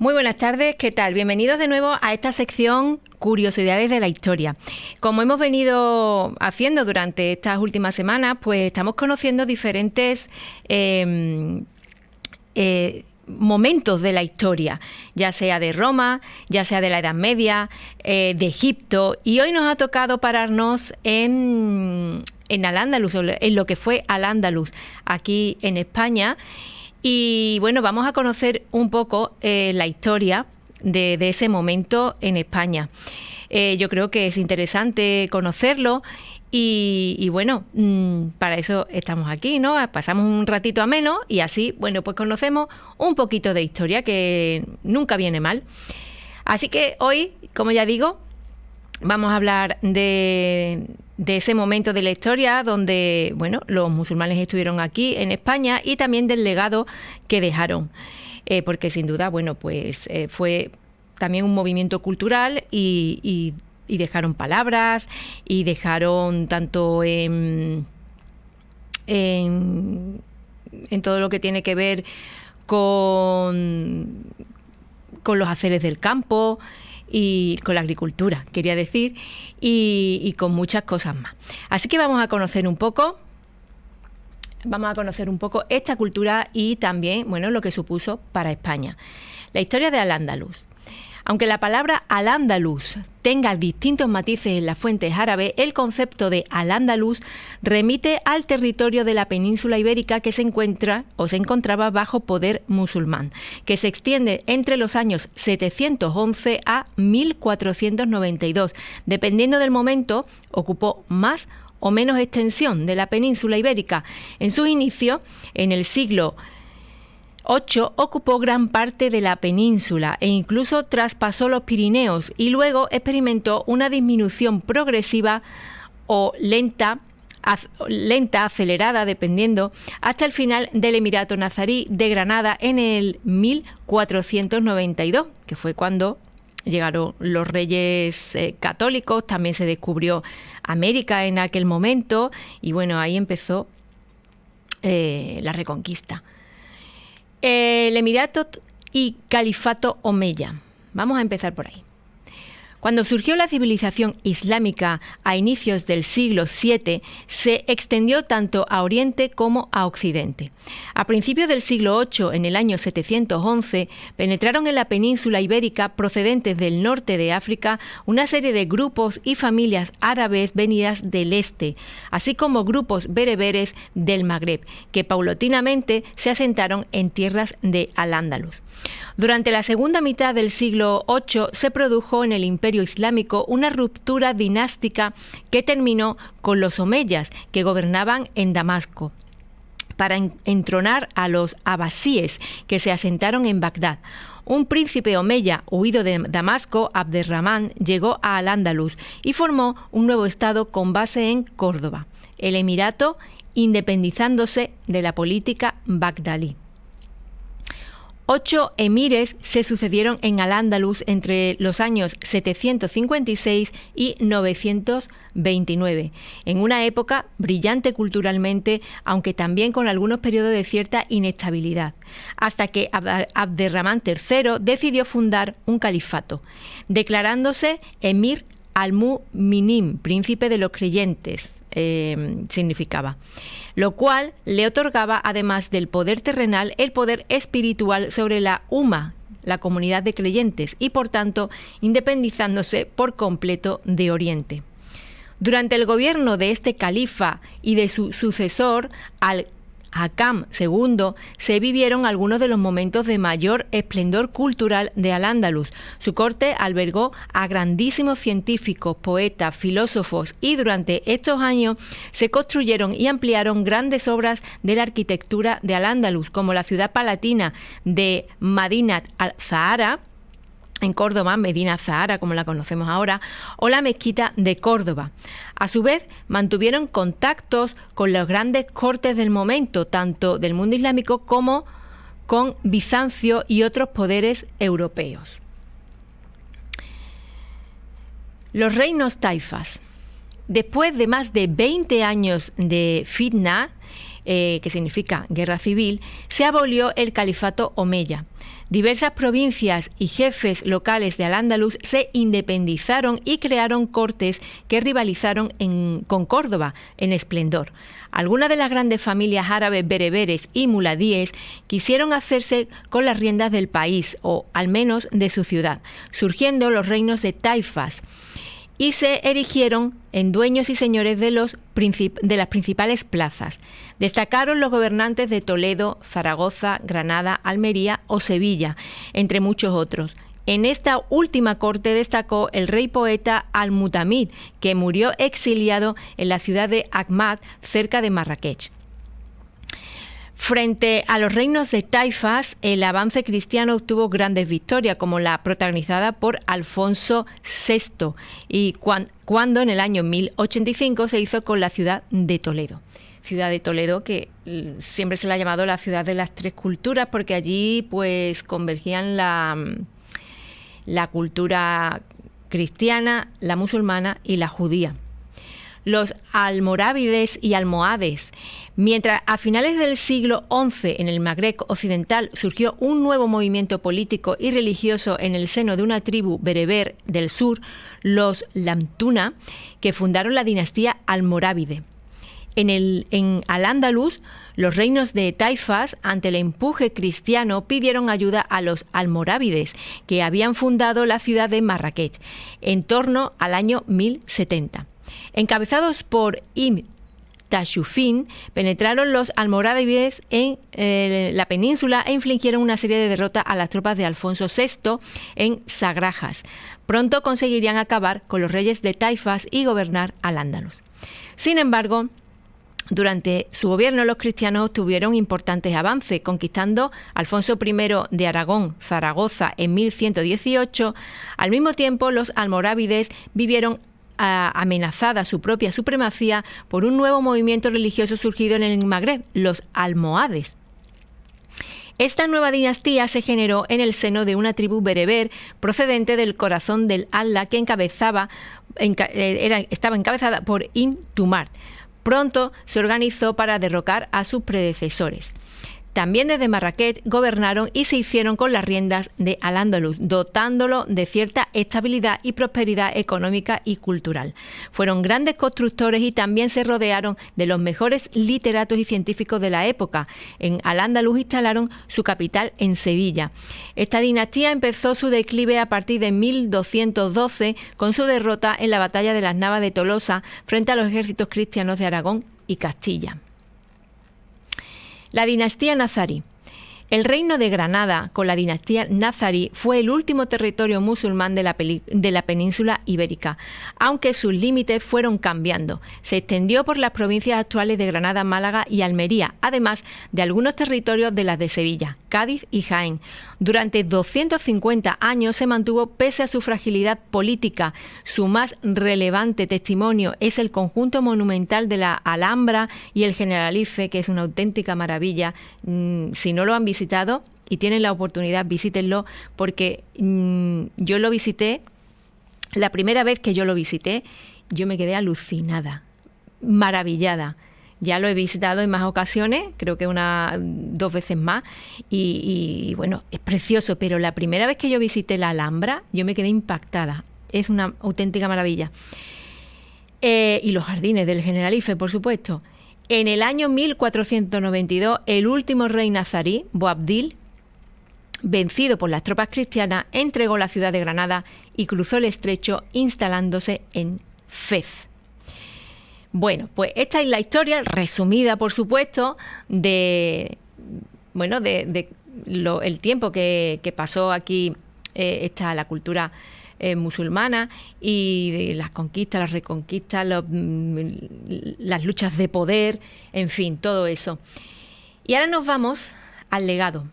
Muy buenas tardes, ¿qué tal? Bienvenidos de nuevo a esta sección Curiosidades de la Historia. Como hemos venido haciendo durante estas últimas semanas, pues estamos conociendo diferentes momentos de la historia, ya sea de Roma, ya sea de la Edad Media, de Egipto, y hoy nos ha tocado pararnos en Al-Ándalus, en lo que fue Al-Ándalus, aquí en España. Y bueno, vamos a conocer un poco la historia de ese momento en España. Yo creo que es interesante conocerlo y bueno, para eso estamos aquí, ¿no? Pasamos un ratito ameno y así, bueno, pues conocemos un poquito de historia, que nunca viene mal. Así que hoy, como ya digo, vamos a hablar de ese momento de la historia donde, bueno, los musulmanes estuvieron aquí en España y también del legado que dejaron, porque sin duda, bueno, pues fue también un movimiento cultural y dejaron palabras y dejaron tanto en todo lo que tiene que ver con los haceres del campo y con la agricultura, quería decir, y con muchas cosas más. Así que vamos a conocer un poco esta cultura y también, bueno, lo que supuso para España. La historia de Al-Ándalus. Aunque la palabra Al-Ándalus tenga distintos matices en las fuentes árabes, el concepto de Al-Ándalus remite al territorio de la península ibérica que se encontraba bajo poder musulmán, que se extiende entre los años 711 a 1492. Dependiendo del momento, ocupó más o menos extensión de la península ibérica. En sus inicios, en el siglo VIII, ocupó gran parte de la península e incluso traspasó los Pirineos, y luego experimentó una disminución progresiva o lenta, acelerada, dependiendo, hasta el final del Emirato Nazarí de Granada en el 1492, que fue cuando llegaron los reyes católicos. También se descubrió América en aquel momento y bueno, ahí empezó la reconquista. El Emirato y Califato Omeya. Vamos a empezar por ahí. Cuando surgió la civilización islámica a inicios del siglo VII, se extendió tanto a Oriente como a Occidente. A principios del siglo VIII, en el año 711, penetraron en la península ibérica, procedentes del norte de África, una serie de grupos y familias árabes venidas del este, así como grupos bereberes del Magreb, que paulatinamente se asentaron en tierras de Al-Ándalus. Durante la segunda mitad del siglo VIII se produjo en el Imperio Islámico una ruptura dinástica que terminó con los omeyas, que gobernaban en Damasco, para entronar a los abasíes, que se asentaron en Bagdad. Un príncipe omeya huido de Damasco, Abderramán, llegó a Al-Ándalus y formó un nuevo estado con base en Córdoba, el Emirato, independizándose de la política bagdadí. 8 emires se sucedieron en Al-Ándalus entre los años 756 y 929, en una época brillante culturalmente, aunque también con algunos periodos de cierta inestabilidad, hasta que Abderramán III decidió fundar un califato, declarándose emir al-Mu'minin, príncipe de los creyentes, significaba, lo cual le otorgaba, además del poder terrenal, el poder espiritual sobre la Umma, la comunidad de creyentes, y por tanto independizándose por completo de Oriente. Durante el gobierno de este califa y de su sucesor, Al-Hakam II, se vivieron algunos de los momentos de mayor esplendor cultural de Al-Ándalus. Su corte albergó a grandísimos científicos, poetas, filósofos, y durante estos años se construyeron y ampliaron grandes obras de la arquitectura de Al-Ándalus, como la ciudad palatina de Madinat al-Zahara, en Córdoba, Medina Zahara, como la conocemos ahora, o la mezquita de Córdoba. A su vez, mantuvieron contactos con los grandes cortes del momento, tanto del mundo islámico como con Bizancio y otros poderes europeos. Los reinos taifas. Después de más de 20 años de fitna, que significa guerra civil, se abolió el califato omeya. Diversas provincias y jefes locales de Al-Ándalus se independizaron y crearon cortes que rivalizaron con Córdoba en esplendor. Algunas de las grandes familias árabes bereberes y muladíes quisieron hacerse con las riendas del país, o al menos de su ciudad, surgiendo los reinos de taifas, y se erigieron en dueños y señores de las principales plazas. Destacaron los gobernantes de Toledo, Zaragoza, Granada, Almería o Sevilla, entre muchos otros. En esta última corte destacó el rey poeta Al-Mutamid, que murió exiliado en la ciudad de Ahmad, cerca de Marrakech. Frente a los reinos de taifas, el avance cristiano obtuvo grandes victorias, como la protagonizada por Alfonso VI, y cuando en el año 1085 se hizo con la ciudad de Toledo. Ciudad de Toledo, que siempre se la ha llamado la ciudad de las tres culturas, porque allí pues convergían la cultura cristiana, la musulmana y la judía. Los almorávides y almohades. Mientras a finales del siglo XI en el Magreb occidental surgió un nuevo movimiento político y religioso en el seno de una tribu bereber del sur, los Lamtuna, que fundaron la dinastía almorávide. En Al-Ándalus, los reinos de taifas, ante el empuje cristiano, pidieron ayuda a los almorávides, que habían fundado la ciudad de Marrakech en torno al año 1070. Encabezados por Ibn Tashufin, penetraron los almorávides en la península e infligieron una serie de derrotas a las tropas de Alfonso VI en Sagrajas. Pronto conseguirían acabar con los reyes de taifas y gobernar Al-Ándalus. Sin embargo, durante su gobierno los cristianos obtuvieron importantes avances, conquistando Alfonso I de Aragón, Zaragoza en 1118. Al mismo tiempo, los almorávides vivieron amenazada su propia supremacía por un nuevo movimiento religioso surgido en el Magreb, los almohades. Esta nueva dinastía se generó en el seno de una tribu bereber procedente del corazón del Allah que estaba encabezada por Ibn Tumar. Pronto se organizó para derrocar a sus predecesores. También desde Marrakech gobernaron y se hicieron con las riendas de Al-Ándalus, dotándolo de cierta estabilidad y prosperidad económica y cultural. Fueron grandes constructores y también se rodearon de los mejores literatos y científicos de la época. En Al-Ándalus instalaron su capital en Sevilla. Esta dinastía empezó su declive a partir de 1212 con su derrota en la batalla de las Navas de Tolosa frente a los ejércitos cristianos de Aragón y Castilla. La dinastía nazarí. El reino de Granada, con la dinastía nazarí, fue el último territorio musulmán de la península ibérica, aunque sus límites fueron cambiando. Se extendió por las provincias actuales de Granada, Málaga y Almería, además de algunos territorios de las de Sevilla, Cádiz y Jaén. Durante 250 años se mantuvo pese a su fragilidad política. Su más relevante testimonio es el conjunto monumental de la Alhambra y el Generalife, que es una auténtica maravilla. Si no lo han visitado y tienen la oportunidad, visítenlo, porque yo lo visité, la primera vez que yo lo visité, yo me quedé alucinada, maravillada. Ya lo he visitado en más ocasiones, creo que 2 veces más, y bueno, es precioso, pero la primera vez que yo visité la Alhambra, yo me quedé impactada. Es una auténtica maravilla. Y los jardines del Generalife, por supuesto. En el año 1492, el último rey nazarí, Boabdil, vencido por las tropas cristianas, entregó la ciudad de Granada y cruzó el estrecho, instalándose en Fez. Bueno, pues esta es la historia resumida, por supuesto, el tiempo que pasó aquí la cultura musulmana y de las conquistas, las reconquistas, las luchas de poder, en fin, todo eso. Y ahora nos vamos al legado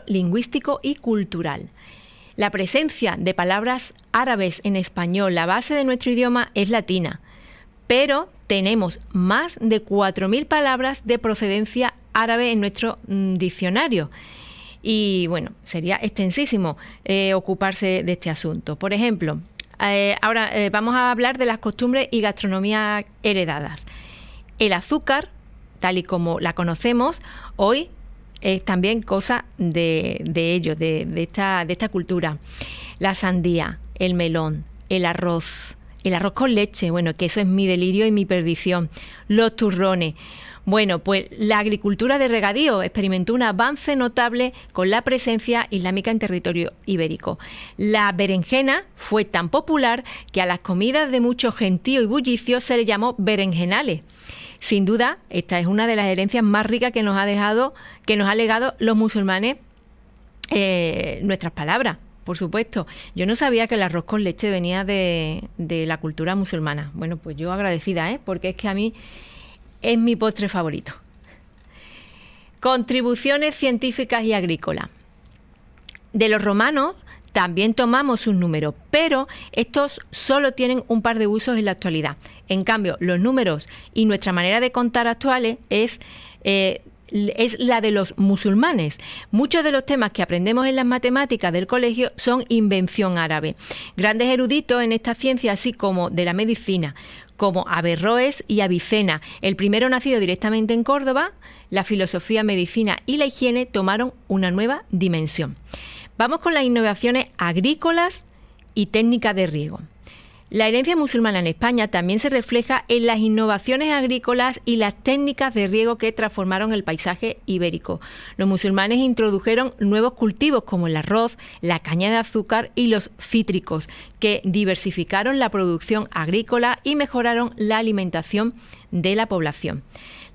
lingüístico y cultural. La presencia de palabras árabes en español, la base de nuestro idioma es latina, pero tenemos más de 4.000 palabras de procedencia árabe en nuestro diccionario. Y bueno, sería extensísimo ocuparse de este asunto. Por ejemplo, Ahora vamos a hablar de las costumbres y gastronomía heredadas. El azúcar, tal y como la conocemos hoy, es también cosa de ellos, de esta cultura. La sandía, el melón, el arroz con leche, bueno, que eso es mi delirio y mi perdición. Los turrones. Bueno, pues la agricultura de regadío experimentó un avance notable con la presencia islámica en territorio ibérico. La berenjena fue tan popular que a las comidas de mucho gentío y bullicio se le llamó berenjenales. Sin duda, esta es una de las herencias más ricas que nos ha legado los musulmanes nuestras palabras, por supuesto. Yo no sabía que el arroz con leche venía de la cultura musulmana. Bueno, pues yo agradecida, porque es que a mí es mi postre favorito. Contribuciones científicas y agrícolas. De los romanos también tomamos sus números, pero estos solo tienen un par de usos en la actualidad. En cambio, los números y nuestra manera de contar actuales es la de los musulmanes. Muchos de los temas que aprendemos en las matemáticas del colegio son invención árabe. Grandes eruditos en esta ciencia, así como de la medicina, como Averroes y Avicena, el primero nacido directamente en Córdoba, la filosofía, medicina y la higiene tomaron una nueva dimensión. Vamos con las innovaciones agrícolas y técnicas de riego. La herencia musulmana en España también se refleja en las innovaciones agrícolas y las técnicas de riego que transformaron el paisaje ibérico. Los musulmanes introdujeron nuevos cultivos como el arroz, la caña de azúcar y los cítricos, que diversificaron la producción agrícola y mejoraron la alimentación de la población.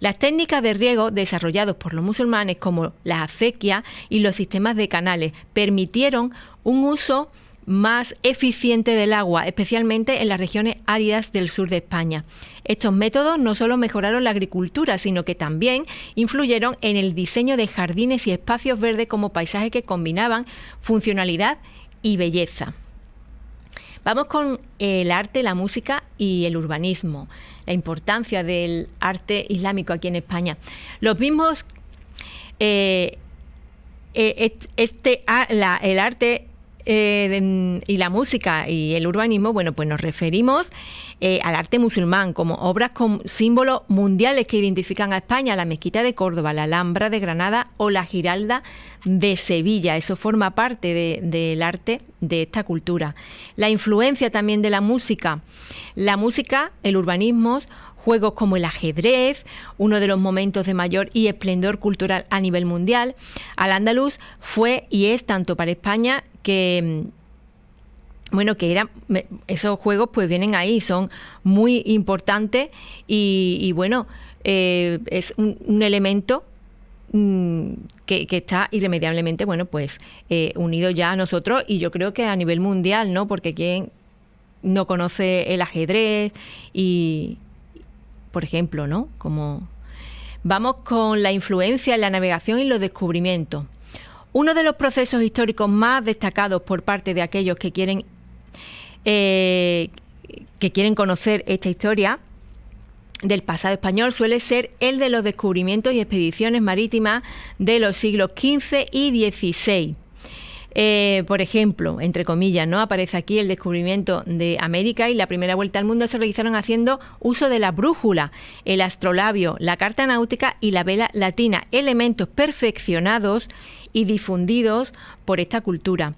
Las técnicas de riego desarrolladas por los musulmanes, como la acequia y los sistemas de canales, permitieron un uso más eficiente del agua, especialmente en las regiones áridas del sur de España. Estos métodos no solo mejoraron la agricultura, sino que también influyeron en el diseño de jardines y espacios verdes como paisajes que combinaban funcionalidad y belleza. Vamos con el arte, la música y el urbanismo, la importancia del arte islámico aquí en España. Los mismos, el arte y la música y el urbanismo, bueno, pues nos referimos al arte musulmán como obras con símbolos mundiales que identifican a España, la Mezquita de Córdoba, la Alhambra de Granada o la Giralda de Sevilla. Eso forma parte del arte de esta cultura. La influencia también de la música, el urbanismo, juegos como el ajedrez, uno de los momentos de mayor y esplendor cultural a nivel mundial. Al-Ándalus fue y es tanto para España que esos juegos pues vienen ahí, son muy importantes y es un elemento que está irremediablemente unido ya a nosotros, y yo creo que a nivel mundial, ¿no? Porque quién no conoce el ajedrez y, por ejemplo, ¿no? Vamos con la influencia en la navegación y los descubrimientos. Uno de los procesos históricos más destacados por parte de aquellos que quieren conocer esta historia del pasado español suele ser el de los descubrimientos y expediciones marítimas de los siglos XV y XVI. Por ejemplo, entre comillas, ¿no? Aparece aquí el descubrimiento de América y la primera vuelta al mundo se realizaron haciendo uso de la brújula, el astrolabio, la carta náutica y la vela latina, elementos perfeccionados y difundidos por esta cultura.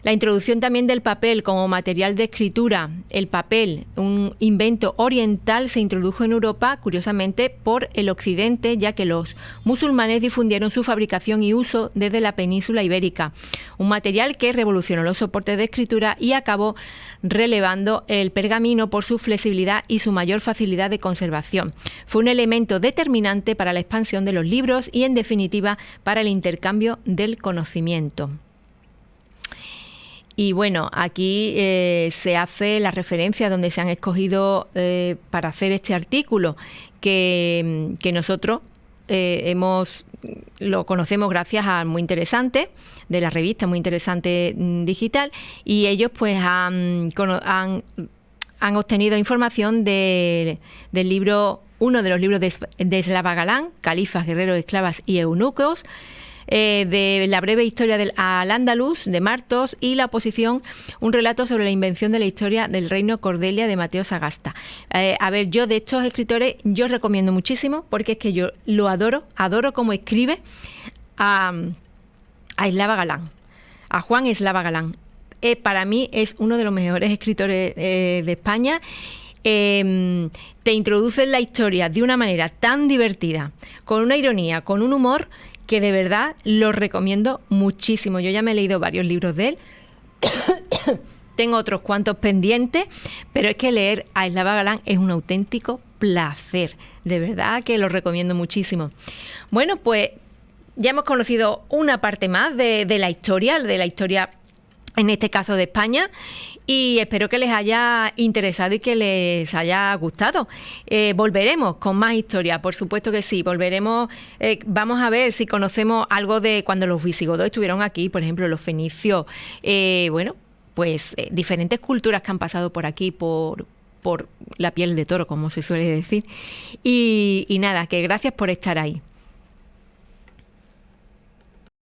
La introducción también del papel como material de escritura. El papel, un invento oriental, se introdujo en Europa, curiosamente, por el occidente, ya que los musulmanes difundieron su fabricación y uso desde la península ibérica. Un material que revolucionó los soportes de escritura y acabó relevando el pergamino por su flexibilidad y su mayor facilidad de conservación. Fue un elemento determinante para la expansión de los libros y, en definitiva, para el intercambio del conocimiento. Y bueno, aquí se hace la referencia donde se han escogido para hacer este artículo, que nosotros lo conocemos gracias a Muy Interesante, de la revista Muy Interesante Digital, y ellos pues han obtenido información del libro, uno de los libros de Slava Galán, Califas, Guerreros, Esclavas y Eunucos, de la breve historia del Al-Ándalus de Martos y La oposición, un relato sobre la invención de la historia del reino Cordelia de Mateo Sagasta. A ver, yo de estos escritores yo recomiendo muchísimo porque es que yo lo adoro cómo escribe a Eslava Galán, a Juan Eslava Galán. Para mí es uno de los mejores escritores de España. Te introduce en la historia de una manera tan divertida, con una ironía, con un humor, que de verdad lo recomiendo muchísimo. Yo ya me he leído varios libros de él. Tengo otros cuantos pendientes, pero es que leer a Eslava Galán es un auténtico placer. De verdad que lo recomiendo muchísimo. Bueno, pues ya hemos conocido una parte más de la historia, en este caso de España, y espero que les haya interesado y que les haya gustado. Volveremos con más historia, por supuesto que sí, volveremos, vamos a ver si conocemos algo de cuando los visigodos estuvieron aquí, por ejemplo, los fenicios, pues diferentes culturas que han pasado por aquí, por la piel de toro, como se suele decir. Y nada, que gracias por estar ahí.